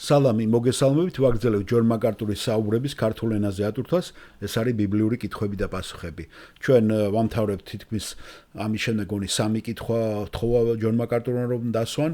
სალამი, მოგესალმებით, ვაგრძელებთ ჯონ მაკარტურის საუბრების ქართულ ენაზე ატვირთვას, ეს არის ბიბლიური კითხვები და პასუხები. ჩვენ ვამთავრებთ თითქმის ამის შემდეგ გონი 3 კითხვა თხოვა ჯონ მაკარტურმა რომ დასვან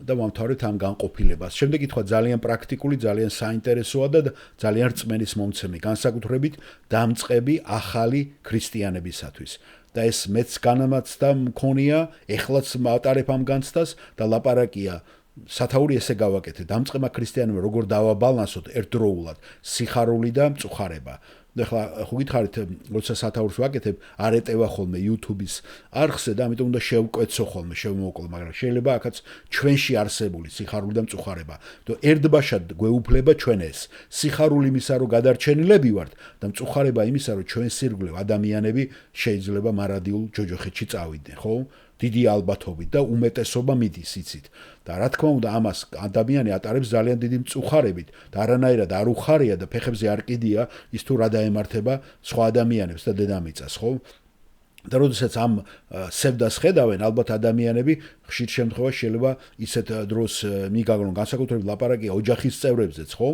და ვამთავრებთ ამ განყოფილებას. შემდეგ კითხვა ძალიან პრაქტიკული, ძალიან საინტერესოა და ძალიან რწმენის მომცემი, განსაკუთრებით დამწყები ახალი ქრისტიანებისათვის. და ეს მეც განამაცდა მქონია, ეხლაც მატარებ ამ განცდას და ლაპარაკია სათაური ესე გავაკეთე, დამწყება ქრისტიანებმა როგორ დავაბალანსოთ ერთდროულად სიხარული და მწუხარება. ეხლა ხო გითხარით, როცა სათაურს ვაკეთებ, არ ეტევა ხოლმე YouTube-ის არხზე და ამიტომ უნდა შევკვეცო ხოლმე, შევმოკლო, მაგრამ შეიძლება აქაც ჩვენში არსებული სიხარული და მწუხარება. და ერთბაშად გვეუფლება ჩვენ ეს. სიხარული იმისა, რომ გადარჩენილები ვართ და მწუხარება იმისა, რომ ჩვენ სირგლევ ადამიანები შეიძლება მარადიულ ჯოჯოხეთში წავიდნენ, ხო? დიდი ალბათობით და უმეტესობა მიდის იცით. და რა თქმა უნდა, ამას ადამიანი ატარებს ძალიან დიდი მწუხარებით და არანაირად არ უხარია და ფეხებზე არ კიდია ის თუ რა დაემართება სხვა ადამიანებს და დედამიწას, ხო? და როდესაც ამ სევდას ხედავენ, ალბათ ადამიანები ხშირ შემთხვევაში შეიძლება ისეთ დროს მიგაგონონ, განსაკუთრებით ლაპარაკია ოჯახის წევრებზეც, ხო?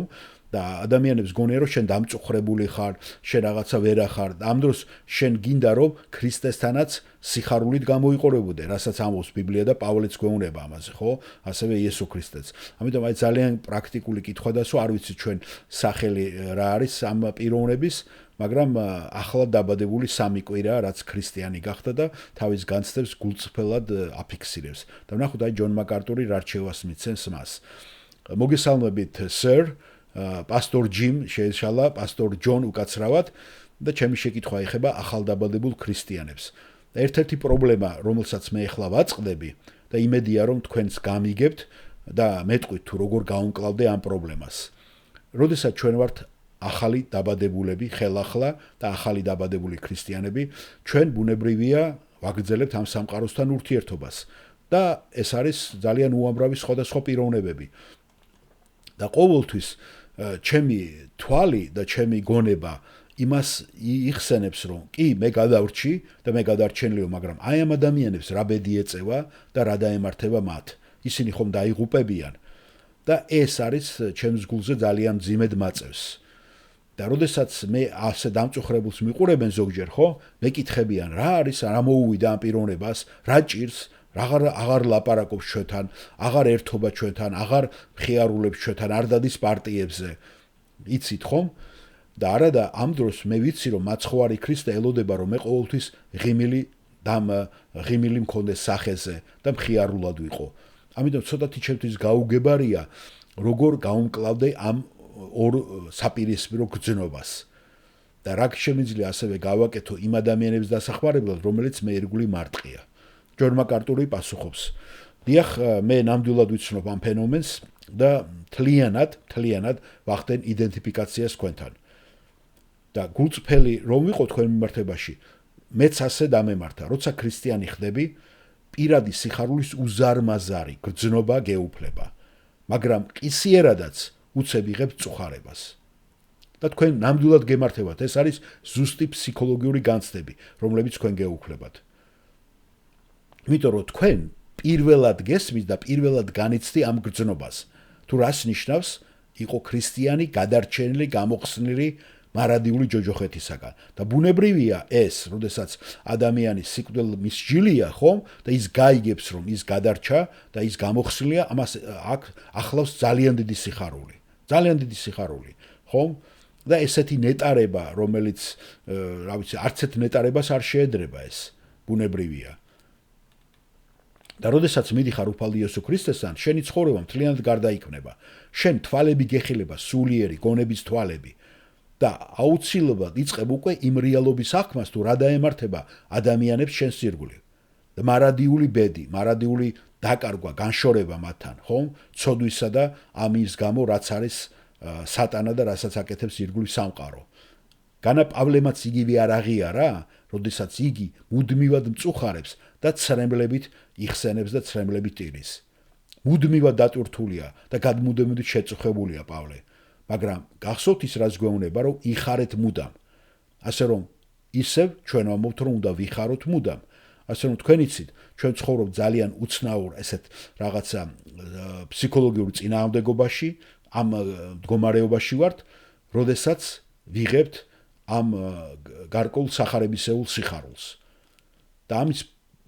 და ადამიანებს გონია რომ შენ დამწუხრებული ხარ, შენ რაღაცა ვერ ახარ. ამ დროს შენ გინდა რომ ქრისტესთანაც სიხარულით გამოიყურებოდე, რასაც ამბობს ბიბლია და პავლეც გვეუბნება ამაზე, ხო? ასევე იესო ქრისტეც. ამიტომ აი ძალიან პრაქტიკული კითხვა დასვა, არ ვიცი ჩვენ სახელი რა არის ამ პიროვნების, მაგრამ ახლა დაბადებული 3 კვირა, რაც ქრისტიანი გახდა და თავის განცდებს გულწრფელად აფიქსირებს. და ვნახოთ აი ჯონ მაკარტური რა რჩევას მიცემს მას. მოგესალმებით, sir. პასტორ ჯიმ შეეშალა, პასტორ ჯონ უკაცრავად და ჩემი შეკითხვა ეხება ახალდაბადებულ ქრისტიანებს. ერთ-ერთი პრობლემა, რომელსაც მე ახლა ვაწყდები და იმედია რომ თქვენს გამიგებთ და მეტყვით თუ როგორ გაუმკლავდე ამ პრობლემას. როდესაც ჩვენ ვართ ახალი დაბადებულები, ხელახლა და ახალი დაბადებული ქრისტიანები, ჩვენ ბუნებრივია ვაგრძელებთ ამ სამყაროსთან ურთიერთობას და ეს არის ძალიან უამრავი სხვადასხვა პიროვნებები. და ყოველთვის ჩემი თვალი და ჩემი გონება იმას იხსენებს, რომ კი, მე გადავრჩი და მე გადარჩენილიო, მაგრამ აი ამ ადამიანებს რა ბედი ეწევა და რა დაემართება მათ. ისინი ხომ დაიღუპებიან და ეს არის ჩემს გულზე ძალიან მძიმედ მაწევს. და როდესაც მე ასე დამწუხრებულს მიყურებენ ზოგჯერ, ხო? მეკითხებიან, რა არის, რა მოუვიდა ამ პიროვნებას, რა ჭირს? აღარ ლაპარაკობს ჩვენთან, აღარ ერთობა ჩვენთან, აღარ მხიარულებს ჩვენთან, არ დადის პარტიებზე. იცით ხომ? და არადა ამ დროს მე ვიცი რომ მაცხოვარი ქრისტე ელოდება რომ მე ყოველთვის ღიმილი მქონდეს სახეზე და მხიარულად ვიყო. ამიტომ ცოტათი ჩემთვის გაუგებარია როგორ გაუმკლავდე ამ ორ საპირისპირო გრძნობას. და რა შემიძლია ასევე გავაკეთო იმ ადამიანების დასახმარებლად, რომელიც მე ირგვლივ მარტყია. ჯონ მაკარტური პასუხობს. დიახ, მე ნამდვილად ვიცნობ ამ ფენომენს და თლიანად ვახდენ იდენტიფიკაციას თქვენთან. და გულწრფელი რომ ვიყო თქვენ მიმართებაში, მეც ასე დამემართა, როცა ქრისტიანი ხდები, პირადი სიხარულის უზარმაზარი გრძნობა გეუფლება, მაგრამ კისიერადაც უცებ იღებ მწუხარებას. და თქვენ ნამდვილად გემართებათ, ეს არის ზუსტი ფსიქოლოგიური განცდები, რომლებიც თქვენ გეუფლებათ. იმიტომ რომ თქვენ პირველად გესმის და პირველად განიცდი ამ გრძნობას. თუ რას ნიშნავს იყო ქრისტიანი, გადარჩენილი, გამოხსნილი მარადიული ჯოჯოხეთისაგან. და ბუნებრივია ეს, როდესაც ადამიანის სიკვდილი მსჯილია, ხომ? და ის გაიგებს, რომ ის გადარჩა და ის გამოხსნილია, ამას აქ ახლავს ძალიან დიდი სიხარული. ძალიან დიდი სიხარული, ხომ? და ესეთი ნეტარება, რომელიც, რა ვიცი, არც ერთ ნეტარებას არ შეედრება ეს. ბუნებრივია. და როდესაც მიდიხარ უფალ იესო ქრისტესთან, შენი ცხოვრება მთლიანად გარდაიქმნება. შენ თვალები გეხილება სულიერი გონების თვალები და აუცილებლად იწყებ უკვე იმ რეალობის აღქმას, თუ რა დაემართება ადამიანებს შენს ირგვლივ. და მარადიული ბედი, მარადიული დაკარგვა, განშორება მათთან, ხომ? ცოდვისა და ამის გამო, რაც არის სატანა და რასაც აკეთებს ირგვლივ სამყარო. განა პავლემაც იგივე არ აღიარა, როდესაც იგი მუდმივად მწუხარებს და ცრემლებით იხსენებს და ცრემლებით ტირის. მუდმივად დატვირთულია და გადმუდმივად შეწუხებულია პავლე. მაგრამ გახსოვთ ის რაც გვეუბნება, რომ იხარეთ მუდამ. ასე რომ ისევ ჩვენ ვამბობთ, რომ უნდა ვიხაროთ მუდამ. ასე რომ თქვენ იცით, ჩვენ ცხოვრობთ ძალიან უცნაურ ესეთ რაღაცა ფსიქოლოგიურ წინააღმდეგობაში, ამ მდგომარეობაში ვართ, როდესაც ვიღებთ ამ გარკვეულ სახარებისეულ სიხარულს. და ამის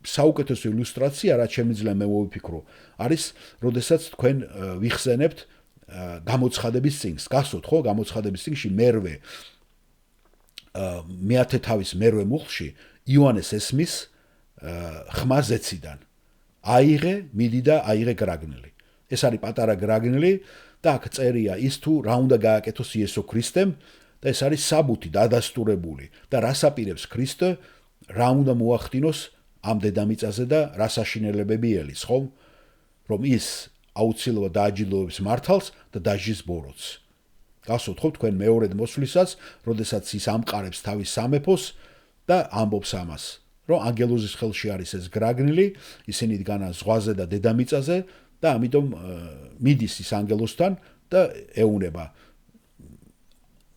საუკეთესო ილუსტრაცია, რაც შემიძლია მე მოვიფიქრო, არის, როდესაც თქვენ ვიხსენებთ გამოცხადების წიგნს. გახსოვთ ხო, გამოცხადების წიგნში მერვე მეათე თავის მერვე მუხლში იოანეს ესმის ხმა ზეციდან. აიღე, მიდი და აიღე გრაგნელი. ეს არის პატარა გრაგნელი და აქ წერია ის თუ რა უნდა გააკეთოს იესო ქრისტემ და ეს არის საბუთი დადასტურებული და რას აპირებს ქრისტე, რა უნდა მოახდინოს ამ დედამიწაზე და რა საშინელებები ელის, ხო? რომ ის აუცილებლად დააჯილდოებს მართალს და დაჟის ბოროტს. გახსოვთ ხო თქვენ მეორედ მოსვლისას, როდესაც ის ამყარებს თავის სამეფოს და ამბობს ამას, რომ ანგელოზის ხელში არის ეს გრაგნილი, ისინი დგანან ზღვაზე და დედამიწაზე და ამიტომ მიდის ის ანგელოსთან და ეუნება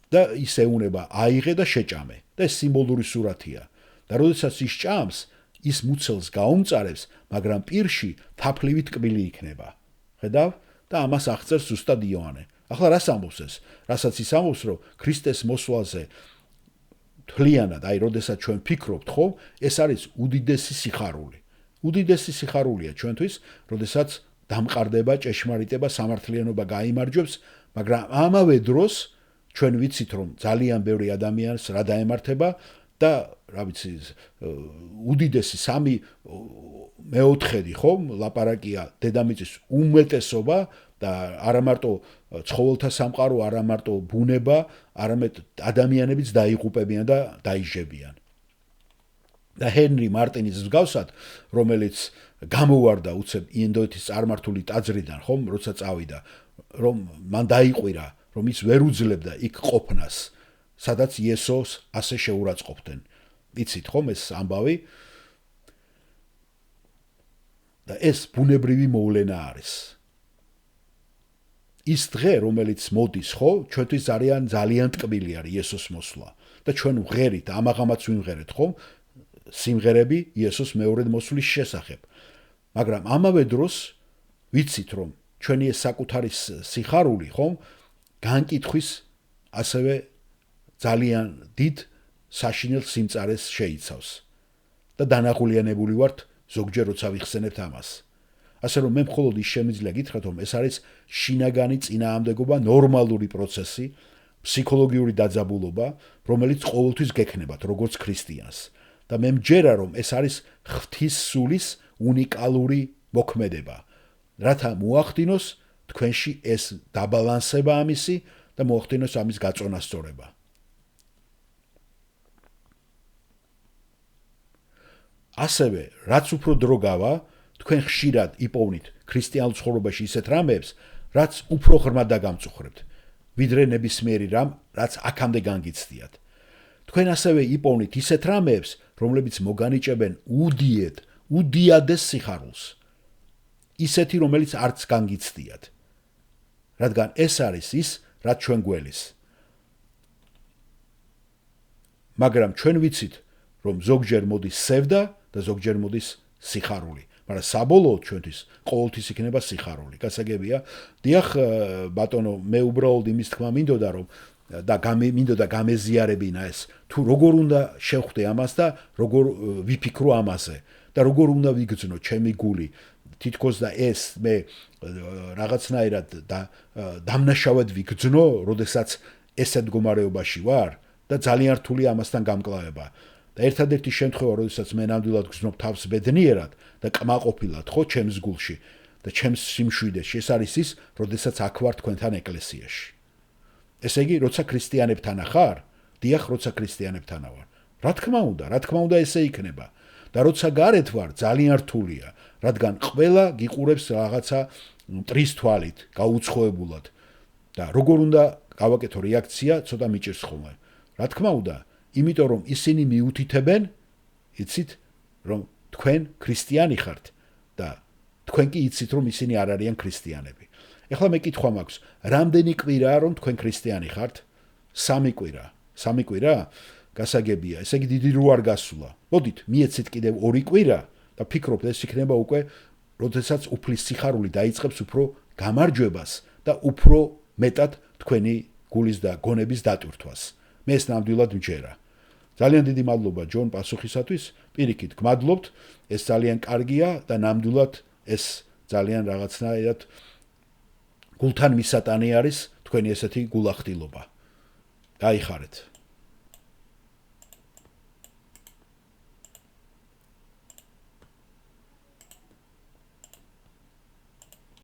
და ის ეუნება აიღე და შეჭამე და ეს სიმბოლური სურათია. და როდესაც ის ჭამს, ის მუცელს გაუმწარებს, მაგრამ პირში თაფლივი ტკბილი იქნება. ხედავ? და ამას აღწერს ზუსტად იოანე. ახლა რას ამბობს ეს? რასაც ის ამბობს, რომ ქრისტეს მოსვლაზე თვლიანად, აი, როდესაც ჩვენ ფიქრობთ, ხო, ეს არის უდიდესი სიხარული. უდიდესი სიხარულია ჩვენთვის, როდესაც დამყარდება ჭეშმარიტება, სამართლიანობა გაიმარჯვებს, მაგრამ ამავე დროს ჩვენ ვიცით, რომ ძალიან ბევრი ადამიანს რა დაემართება და რა ვიცი, უდიდესი 3/4 ხო, ლაპარაკია დედამიწის უმეტესობა და არა მარტო ცხოველთა სამყარო, არა მარტო ბუნება, არამედ ადამიანებიც დაიღუპებიან და დაიჟებიან. და ჰენრი მარტინის მსგავსად, რომელიც გამოვარდა უცებ ინდოეთის წარმართული ტაძრიდან, ხომ, როცა წავიდა, რომ მან დაიყვირა, რომ ის ვერ უძლებდა იქ ყოფნას, სადაც იესოს ასე შეურაცხყოფდნენ. იცით ხომ ეს ამბავი? და ეს ბუნებრივი მოვლენა არის. ის დღე, რომელიც მოდის, ხო, ჩვენთვის ძალიან ტკბილი არის იესოს მოსვლა და ჩვენ ვღერით, ამაღამაც ვიმღერეთ, ხო, სიმღერები იესოს მეორედ მოსვლის შესახებ. მაგრამ ამავე დროს ვიცით, რომ ჩვენი ეს საკუთარი სიხარული, ხო, განკითხვის ასევე ძალიან დიდ საშინელ სიმწარეს შეიცავს. და დანაღულიანებული ვართ ზოგჯერ როცა ვიხსენებთ ამას. ასე რომ მე მხოლოდ ის შემიძლია გითხრათ, რომ ეს არის შინაგანი წინააღმდეგობა, ნორმალური პროცესი, ფსიქოლოგიური დაძაბულობა, რომელიც ყოველთვის გექნებათ როგორც ქრისტიანს. და მე მჯერა, რომ ეს არის ღვთის სულის უნიკალური მოქმედება, რათა მოახდინოს თქვენში ეს დაბალანსება ამისი და მოახდინოს ამის გაწონასწორება. ასევე, რაც უფრო დრო გავა, თქვენ ხშირად იპოვნით ქრისტიანულ ცხოვრებაში ისეთ რამებს, რაც უფრო ღრმად დაგამწუხრებთ, ვიდრე ნებისმიერი რამ, რაც აქამდე განგიცდიათ. თქვენ ასევე იპოვნით ისეთ რამებს, რომლებიც მოგანიჭებენ უდიადეს სიხარულს. ისეთი, რომელიც არც განგიცდიათ. რადგან ეს არის ის, რაც ჩვენ გველის. მაგრამ ჩვენ ვიცით, რომ ზოგჯერ მოდის სევდა და ზოგჯერ მოდის სიხარული. მაგრამ საბოლოოდ ჩვენთვის ყოველთვის იქნება სიხარული. გასაგებია, დიახ, ბატონო, მე უბრალოდ იმის თქმა მინდოდა, რომ და მინდოდა გამეზიარებინა ეს, თუ როგორ უნდა შევხვდე ამას და როგორ ვიფიქრო ამაზე და როგორ უნდა ვიგრძნო ჩემი გული. თითქოს და ეს მე რაღაცნაირად და დამნაშავედ ვიგრძნო, როდესაც ესეთ მდგომარეობაში ვარ და ძალიან რთული ამასთან გამკლავება. და ერთადერთი შემთხვევა, როდესაც მე ნამდვილად გრძნობ თავს ბედნიერად და კმაყოფილად, ხო, ჩემს გულში და ჩემს სიმშვიდეში, ეს არის ის, როდესაც აქ ვარ თქვენთან ეკლესიაში. ესე იგი, როცა ქრისტიანებთან ხარ, დიახ, როცა ქრისტიანებთანა ვარ. რა თქმა უნდა, ესე იქნება. და როცა გარეთ ვარ, ძალიან რთულია, რადგან ყველა გიყურებს რაღაცა მტრის თვალით, გაუცხოებულად. და როგორ უნდა გავაკეთო რეაქცია, ცოტა მიჭირს ხოლმე. რა თქმა უნდა, იმიტომ რომ ისინი მიუთითებენ, იცით, რომ თქვენ ქრისტიანი ხართ და თქვენ კი იცით, რომ ისინი არ არიან ქრისტიანები. ეხლა მე კითხვა მაქვს, რამდენი კვირაა, რომ თქვენ ქრისტიანი ხართ? 3 კვირა. 3 კვირა? გასაგებია, ესე იგი დიდი რო არ გასულა. მოდით, მიეცეთ კიდევ 2 კვირა და ფიქრობთ, ეს იქნება უკვე, როდესაც უფლის სიხარული დაიწყებს უფრო გამარჯვებას და უფრო მეტად თქვენი გულის და გონების დატვირთვას. მე ეს ნამდვილად მჯერა. ძალიან დიდი მადლობა ჯონ პასუხისათვის. პირიქით, გმადლობთ. ეს ძალიან კარგია და ნამდვილად ეს ძალიან რაღაცნაირად გულთან მისატანი არის თქვენი ესეთი გულახდილობა. გაიხარეთ.